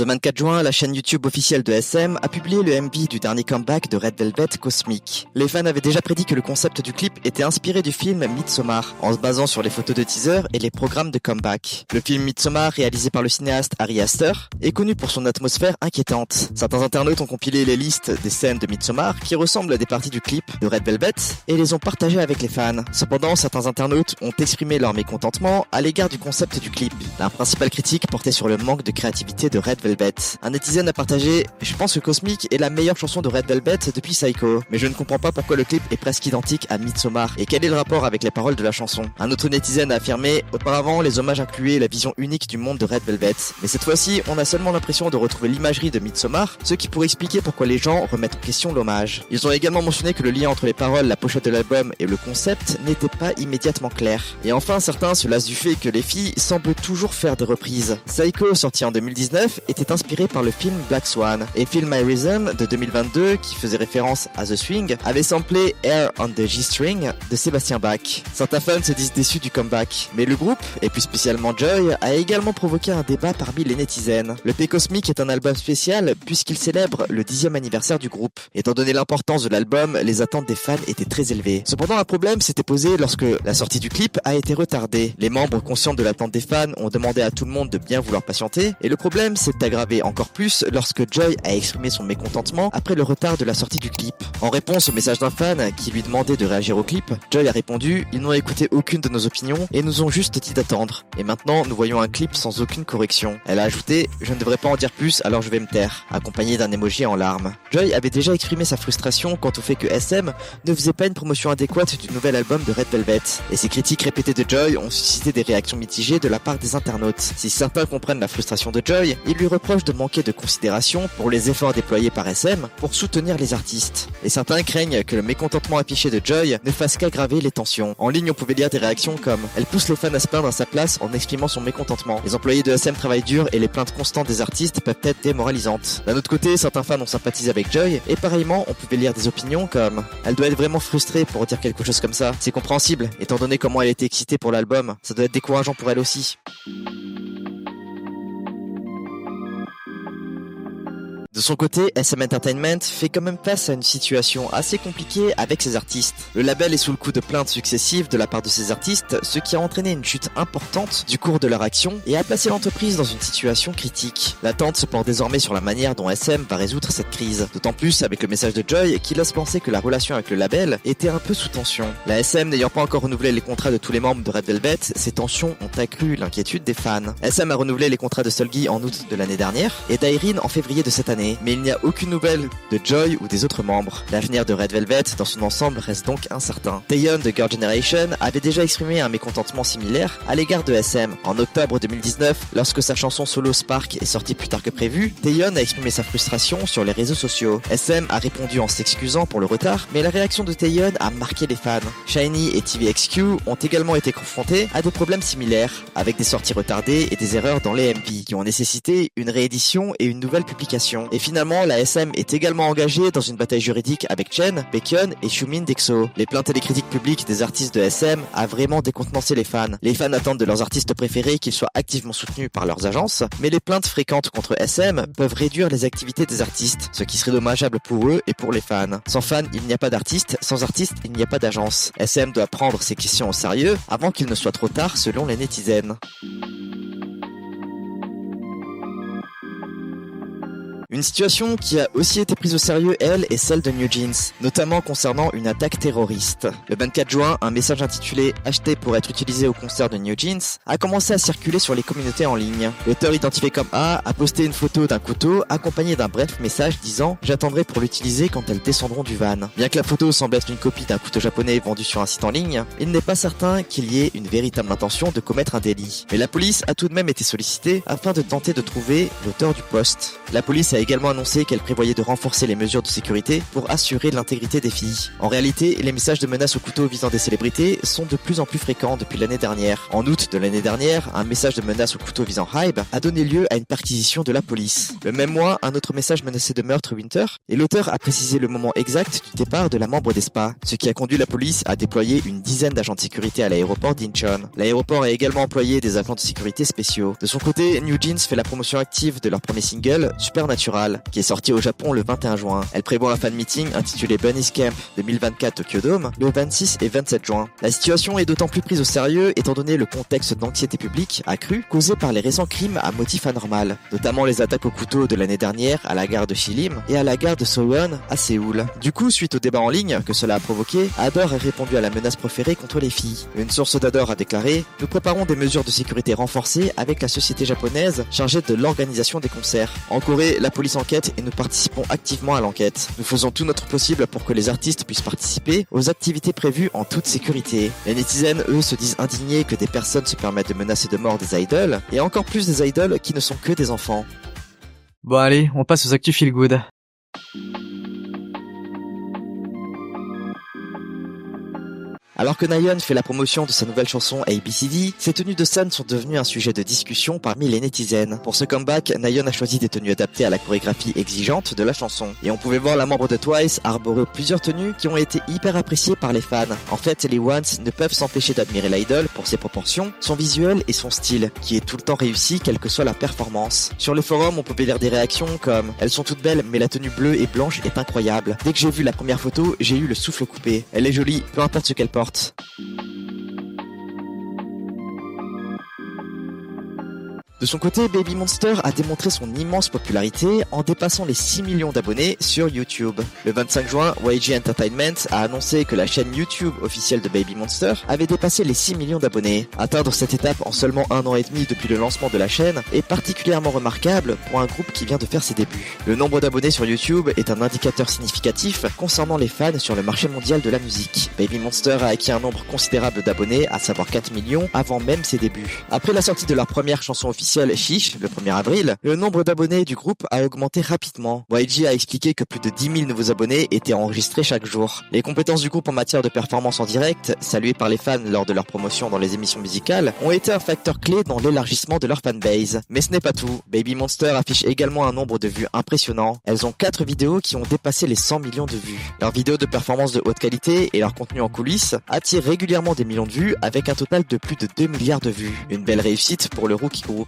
Ce 24 juin, la chaîne YouTube officielle de SM a publié le MV du dernier comeback de Red Velvet, Cosmic. Les fans avaient déjà prédit que le concept du clip était inspiré du film Midsommar, en se basant sur les photos de teaser et les programmes de comeback. Le film Midsommar, réalisé par le cinéaste Ari Aster, est connu pour son atmosphère inquiétante. Certains internautes ont compilé les listes des scènes de Midsommar qui ressemblent à des parties du clip de Red Velvet et les ont partagées avec les fans. Cependant, certains internautes ont exprimé leur mécontentement à l'égard du concept du clip. La principale critique portait sur le manque de créativité de Red Velvet. Un netizen a partagé « Je pense que Cosmic est la meilleure chanson de Red Velvet depuis Psycho, mais je ne comprends pas pourquoi le clip est presque identique à Midsommar et quel est le rapport avec les paroles de la chanson. » Un autre netizen a affirmé « Auparavant, les hommages incluaient la vision unique du monde de Red Velvet, mais cette fois-ci, on a seulement l'impression de retrouver l'imagerie de Midsommar, ce qui pourrait expliquer pourquoi les gens remettent en question l'hommage. » Ils ont également mentionné que le lien entre les paroles, la pochette de l'album et le concept n'était pas immédiatement clair. Et enfin, certains se lassent du fait que les filles semblent toujours faire des reprises. Psycho, sorti en 2019, était inspiré par le film Black Swan, et Feel My Rhythm de 2022, qui faisait référence à The Swing, avait samplé Air on the G-String de Sébastien Bach. Certains fans se disent déçus du comeback, mais le groupe, et plus spécialement Joy, a également provoqué un débat parmi les netizens. Le P Cosmic est un album spécial puisqu'il célèbre le 10e anniversaire du groupe. Étant donné l'importance de l'album, les attentes des fans étaient très élevées. Cependant, un problème s'était posé lorsque la sortie du clip a été retardée. Les membres conscients de l'attente des fans ont demandé à tout le monde de bien vouloir patienter, et le problème s'est aggravé encore plus lorsque Joy a exprimé son mécontentement après le retard de la sortie du clip. En réponse au message d'un fan qui lui demandait de réagir au clip, Joy a répondu « Ils n'ont écouté aucune de nos opinions et nous ont juste dit d'attendre. Et maintenant, nous voyons un clip sans aucune correction. » Elle a ajouté « Je ne devrais pas en dire plus, alors je vais me taire », accompagné d'un emoji en larmes. Joy avait déjà exprimé sa frustration quant au fait que SM ne faisait pas une promotion adéquate du nouvel album de Red Velvet. Et ces critiques répétées de Joy ont suscité des réactions mitigées de la part des internautes. Si certains comprennent la frustration de Joy, ils lui reprochent de manquer de considération pour les efforts déployés par SM pour soutenir les artistes. Et certains craignent que le mécontentement affiché de Joy ne fasse qu'aggraver les tensions. En ligne, on pouvait lire des réactions comme « Elle pousse les fans à se plaindre à sa place en exprimant son mécontentement. Les employés de SM travaillent dur et les plaintes constantes des artistes peuvent être démoralisantes. » D'un autre côté, certains fans ont sympathisé avec Joy et pareillement, on pouvait lire des opinions comme « Elle doit être vraiment frustrée pour dire quelque chose comme ça. C'est compréhensible, étant donné comment elle était excitée pour l'album. Ça doit être décourageant pour elle aussi. » De son côté, SM Entertainment fait quand même face à une situation assez compliquée avec ses artistes. Le label est sous le coup de plaintes successives de la part de ses artistes, ce qui a entraîné une chute importante du cours de leur action et a placé l'entreprise dans une situation critique. L'attente se porte désormais sur la manière dont SM va résoudre cette crise. D'autant plus avec le message de Joy qui laisse penser que la relation avec le label était un peu sous tension. La SM n'ayant pas encore renouvelé les contrats de tous les membres de Red Velvet, ces tensions ont accru l'inquiétude des fans. SM a renouvelé les contrats de Seulgi en août de l'année dernière et d'Irene en février de cette année. Mais il n'y a aucune nouvelle de Joy ou des autres membres. L'avenir de Red Velvet dans son ensemble reste donc incertain. Taeyeon de Girl Generation avait déjà exprimé un mécontentement similaire à l'égard de SM. En octobre 2019, lorsque sa chanson solo Spark est sortie plus tard que prévu, Taeyeon a exprimé sa frustration sur les réseaux sociaux. SM a répondu en s'excusant pour le retard, mais la réaction de Taeyeon a marqué les fans. SHINee et TVXQ ont également été confrontés à des problèmes similaires, avec des sorties retardées et des erreurs dans les MV, qui ont nécessité une réédition et une nouvelle publication. Et finalement, la SM est également engagée dans une bataille juridique avec Chen, Baekhyun et Xiumin d'EXO. Les plaintes et les critiques publiques des artistes de SM a vraiment décontenancé les fans. Les fans attendent de leurs artistes préférés qu'ils soient activement soutenus par leurs agences, mais les plaintes fréquentes contre SM peuvent réduire les activités des artistes, ce qui serait dommageable pour eux et pour les fans. Sans fans, il n'y a pas d'artistes, sans artistes, il n'y a pas d'agence. SM doit prendre ces questions au sérieux avant qu'il ne soit trop tard selon les netizens. Une situation qui a aussi été prise au sérieux, elle, est celle de NewJeans, notamment concernant une attaque terroriste. Le 24 juin, un message intitulé « Acheté pour être utilisé au concert de NewJeans » a commencé à circuler sur les communautés en ligne. L'auteur identifié comme A posté une photo d'un couteau accompagné d'un bref message disant « J'attendrai pour l'utiliser quand elles descendront du van ». Bien que la photo semble être une copie d'un couteau japonais vendu sur un site en ligne, il n'est pas certain qu'il y ait une véritable intention de commettre un délit. Mais la police a tout de même été sollicitée afin de tenter de trouver l'auteur du post. La police a également annoncé qu'elle prévoyait de renforcer les mesures de sécurité pour assurer l'intégrité des filles. En réalité, les messages de menaces au couteau visant des célébrités sont de plus en plus fréquents depuis l'année dernière. En août de l'année dernière, un message de menace au couteau visant Hybe a donné lieu à une perquisition de la police. Le même mois, un autre message menaçait de meurtre Winter, et l'auteur a précisé le moment exact du départ de la membre des spas, ce qui a conduit la police à déployer une dizaine d'agents de sécurité à l'aéroport d'Incheon. L'aéroport a également employé des agents de sécurité spéciaux. De son côté, New Jeans fait la promotion active de leur premier single, Supernatural, qui est sorti au Japon le 21 juin. Elle prévoit un fan meeting intitulé Bunny's Camp 2024 Tokyo Dome le 26 et 27 juin. La situation est d'autant plus prise au sérieux étant donné le contexte d'anxiété publique accrue causé par les récents crimes à motif anormal, notamment les attaques au couteau de l'année dernière à la gare de Chilim et à la gare de Sowon à Séoul. Du coup, suite au débat en ligne que cela a provoqué, Adore a répondu à la menace proférée contre les filles. Une source d'Adore a déclaré: « Nous préparons des mesures de sécurité renforcées avec la société japonaise chargée de l'organisation des concerts. En Corée, la police enquête et nous participons activement à l'enquête. Nous faisons tout notre possible pour que les artistes puissent participer aux activités prévues en toute sécurité. » Les netizens, eux, se disent indignés que des personnes se permettent de menacer de mort des idoles, et encore plus des idoles qui ne sont que des enfants. Bon allez, on passe aux actus feel good. Alors que Nayeon fait la promotion de sa nouvelle chanson ABCD, ses tenues de scène sont devenues un sujet de discussion parmi les netizens. Pour ce comeback, Nayeon a choisi des tenues adaptées à la chorégraphie exigeante de la chanson. Et on pouvait voir la membre de Twice arborer plusieurs tenues qui ont été hyper appréciées par les fans. En fait, les ones ne peuvent s'empêcher d'admirer l'idol pour ses proportions, son visuel et son style, qui est tout le temps réussi quelle que soit la performance. Sur les forums, on pouvait lire des réactions comme « Elles sont toutes belles, mais la tenue bleue et blanche est incroyable. Dès que j'ai vu la première photo, j'ai eu le souffle coupé. Elle est jolie, peu importe ce qu'elle porte. » De son côté, Baby Monster a démontré son immense popularité en dépassant les 6 millions d'abonnés sur YouTube. Le 25 juin, YG Entertainment a annoncé que la chaîne YouTube officielle de Baby Monster avait dépassé les 6 millions d'abonnés. Atteindre cette étape en seulement 1 an et demi depuis le lancement de la chaîne est particulièrement remarquable pour un groupe qui vient de faire ses débuts. Le nombre d'abonnés sur YouTube est un indicateur significatif concernant les fans sur le marché mondial de la musique. Baby Monster a acquis un nombre considérable d'abonnés, à savoir 4 millions, avant même ses débuts. Après la sortie de leur première chanson officielle Chiche, le 1er avril, le nombre d'abonnés du groupe a augmenté rapidement. YG a expliqué que plus de 10 000 nouveaux abonnés étaient enregistrés chaque jour. Les compétences du groupe en matière de performance en direct, saluées par les fans lors de leur promotion dans les émissions musicales, ont été un facteur clé dans l'élargissement de leur fanbase. Mais ce n'est pas tout. Baby Monster affiche également un nombre de vues impressionnant. Elles ont 4 vidéos qui ont dépassé les 100 millions de vues. Leurs vidéos de performance de haute qualité et leur contenu en coulisses attirent régulièrement des millions de vues avec un total de plus de 2 milliards de vues. Une belle réussite pour le Rookie Group.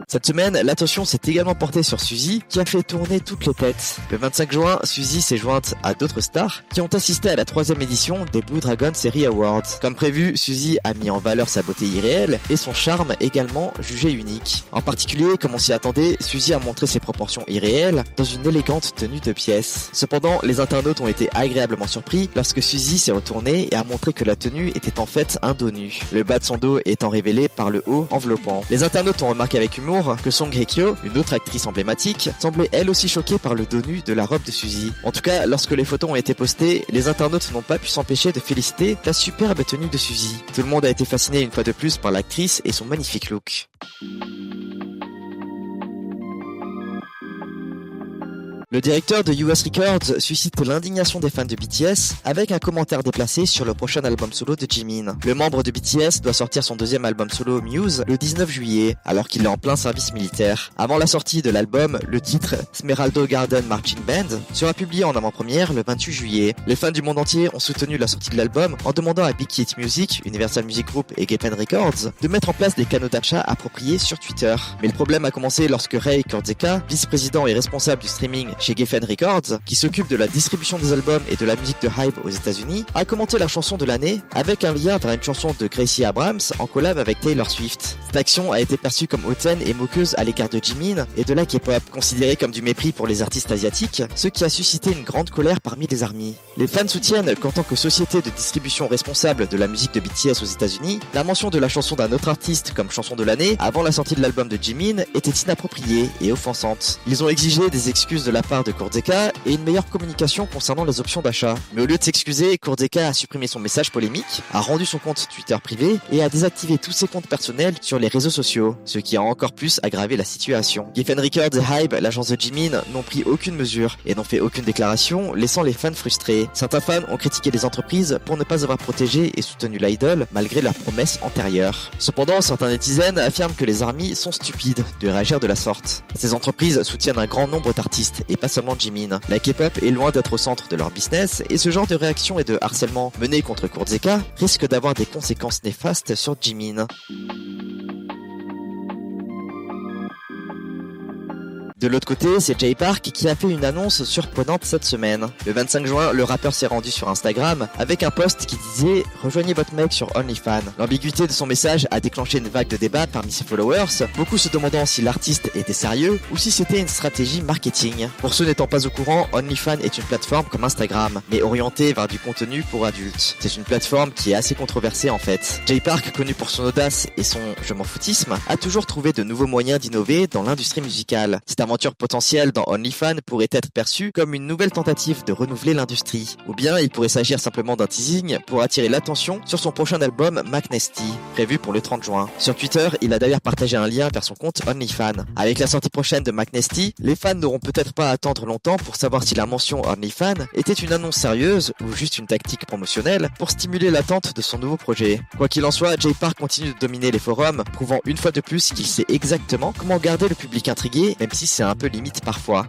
Cette semaine, l'attention s'est également portée sur Suzy, qui a fait tourner toutes les têtes. Le 25 juin, Suzy s'est jointe à d'autres stars qui ont assisté à la 3e édition des Blue Dragon Series Awards. Comme prévu, Suzy a mis en valeur sa beauté irréelle et son charme également jugé unique. En particulier, comme on s'y attendait, Suzy a montré ses proportions irréelles dans une élégante tenue de pièce. Cependant, les internautes ont été agréablement surpris lorsque Suzy s'est retournée et a montré que la tenue était en fait un dos nu, le bas de son dos étant révélé par le haut enveloppant. Les internautes ont remarqué avec humour que Song Hye-kyo, une autre actrice emblématique, semblait elle aussi choquée par le dos nu de la robe de Suzy. En tout cas, lorsque les photos ont été postées, les internautes n'ont pas pu s'empêcher de féliciter la superbe tenue de Suzy. Tout le monde a été fasciné une fois de plus par l'actrice et son magnifique look. Le directeur de US Records suscite l'indignation des fans de BTS avec un commentaire déplacé sur le prochain album solo de Jimin. Le membre de BTS doit sortir son 2e album solo Muse le 19 juillet, alors qu'il est en plein service militaire. Avant la sortie de l'album, le titre Smeraldo Garden Marching Band sera publié en avant-première le 28 juillet. Les fans du monde entier ont soutenu la sortie de l'album en demandant à Big Hit Music, Universal Music Group et Geffen Records de mettre en place des canaux d'achat appropriés sur Twitter. Mais le problème a commencé lorsque Ray Kurtzeka, vice-président et responsable du streaming chez Geffen Records, qui s'occupe de la distribution des albums et de la musique de Hybe aux États-Unis, a commenté la chanson de l'année avec un lien vers une chanson de Gracie Abrams en collab avec Taylor Swift. Cette action a été perçue comme hautaine et moqueuse à l'égard de Jimin et de la K-pop, considérée comme du mépris pour les artistes asiatiques, ce qui a suscité une grande colère parmi les ARMY. Les fans soutiennent qu'en tant que société de distribution responsable de la musique de BTS aux États-Unis, la mention de la chanson d'un autre artiste comme chanson de l'année avant la sortie de l'album de Jimin était inappropriée et offensante. Ils ont exigé des excuses de la part de Kurdeka et une meilleure communication concernant les options d'achat. Mais au lieu de s'excuser, Kurdeka a supprimé son message polémique, a rendu son compte Twitter privé et a désactivé tous ses comptes personnels sur les réseaux sociaux, ce qui a encore plus aggravé la situation. Geffen Records et Hybe, l'agence de Jimin, n'ont pris aucune mesure et n'ont fait aucune déclaration, laissant les fans frustrés. Certains fans ont critiqué les entreprises pour ne pas avoir protégé et soutenu l'idol malgré leurs promesses antérieures. Cependant, certains netizens affirment que les ARMY sont stupides de réagir de la sorte. Ces entreprises soutiennent un grand nombre d'artistes et pas seulement Jimin. La K-pop est loin d'être au centre de leur business et ce genre de réaction et de harcèlement mené contre Kurdeka risque d'avoir des conséquences néfastes sur Jimin. De l'autre côté, c'est Jay Park qui a fait une annonce surprenante cette semaine. Le 25 juin, le rappeur s'est rendu sur Instagram avec un post qui disait « Rejoignez votre mec sur OnlyFans ». L'ambiguïté de son message a déclenché une vague de débat parmi ses followers, beaucoup se demandant si l'artiste était sérieux ou si c'était une stratégie marketing. Pour ceux n'étant pas au courant, OnlyFans est une plateforme comme Instagram, mais orientée vers du contenu pour adultes. C'est une plateforme qui est assez controversée en fait. Jay Park, connu pour son audace et son « je m'en foutisme », a toujours trouvé de nouveaux moyens d'innover dans l'industrie musicale. Cette aventure potentielle dans OnlyFans pourrait être perçue comme une nouvelle tentative de renouveler l'industrie. Ou bien il pourrait s'agir simplement d'un teasing pour attirer l'attention sur son prochain album McNasty, prévu pour le 30 juin. Sur Twitter, il a d'ailleurs partagé un lien vers son compte OnlyFans. Avec la sortie prochaine de McNasty, les fans n'auront peut-être pas à attendre longtemps pour savoir si la mention OnlyFans était une annonce sérieuse ou juste une tactique promotionnelle pour stimuler l'attente de son nouveau projet. Quoi qu'il en soit, Jay Park continue de dominer les forums, prouvant une fois de plus qu'il sait exactement comment garder le public intrigué, même si c'est un peu limite parfois.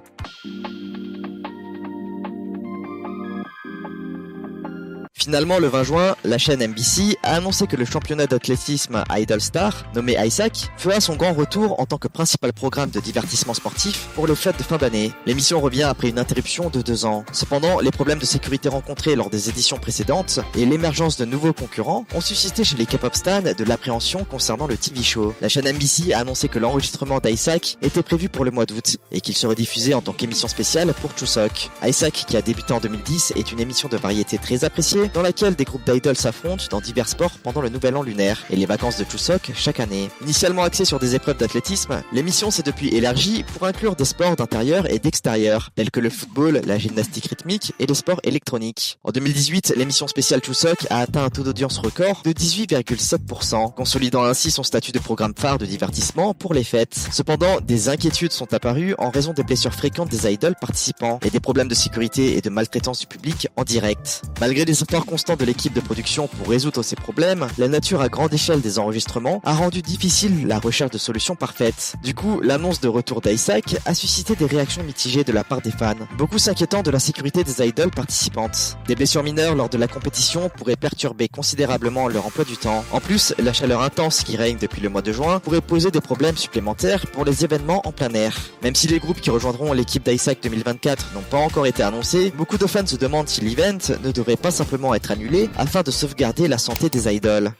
Finalement, le 20 juin, la chaîne MBC a annoncé que le championnat d'athlétisme Idol Star, nommé ISAC, fera son grand retour en tant que principal programme de divertissement sportif pour les fêtes de fin d'année. L'émission revient après une interruption de 2 ans. Cependant, les problèmes de sécurité rencontrés lors des éditions précédentes et l'émergence de nouveaux concurrents ont suscité chez les K-pop stans de l'appréhension concernant le TV show. La chaîne MBC a annoncé que l'enregistrement d'ISAC était prévu pour le mois d'août et qu'il serait diffusé en tant qu'émission spéciale pour Chuseok. ISAC, qui a débuté en 2010, est une émission de variété très appréciée dans laquelle des groupes d'idoles s'affrontent dans divers sports pendant le nouvel an lunaire et les vacances de Chuseok chaque année. Initialement axée sur des épreuves d'athlétisme, l'émission s'est depuis élargie pour inclure des sports d'intérieur et d'extérieur, tels que le football, la gymnastique rythmique et les sports électroniques. En 2018, l'émission spéciale Chuseok a atteint un taux d'audience record de 18,7%, consolidant ainsi son statut de programme phare de divertissement pour les fêtes. Cependant, des inquiétudes sont apparues en raison des blessures fréquentes des idoles participants et des problèmes de sécurité et de maltraitance du public en direct. Malgré les efforts constants de l'équipe de production pour résoudre ces problèmes, la nature à grande échelle des enregistrements a rendu difficile la recherche de solutions parfaites. Du coup, l'annonce de retour d'ISAC a suscité des réactions mitigées de la part des fans, beaucoup s'inquiétant de la sécurité des idoles participantes. Des blessures mineures lors de la compétition pourraient perturber considérablement leur emploi du temps. En plus, la chaleur intense qui règne depuis le mois de juin pourrait poser des problèmes supplémentaires pour les événements en plein air. Même si les groupes qui rejoindront l'équipe d'ISAC 2024 n'ont pas encore été annoncés, beaucoup de fans se demandent si l'event ne devrait pas simplement être annulé afin de sauvegarder la santé des idoles.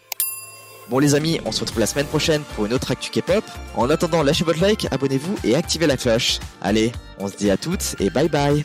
Bon les amis, on se retrouve la semaine prochaine pour une autre actu K-pop. En attendant, lâchez votre like, abonnez-vous et activez la cloche. Allez, on se dit à toutes et bye bye.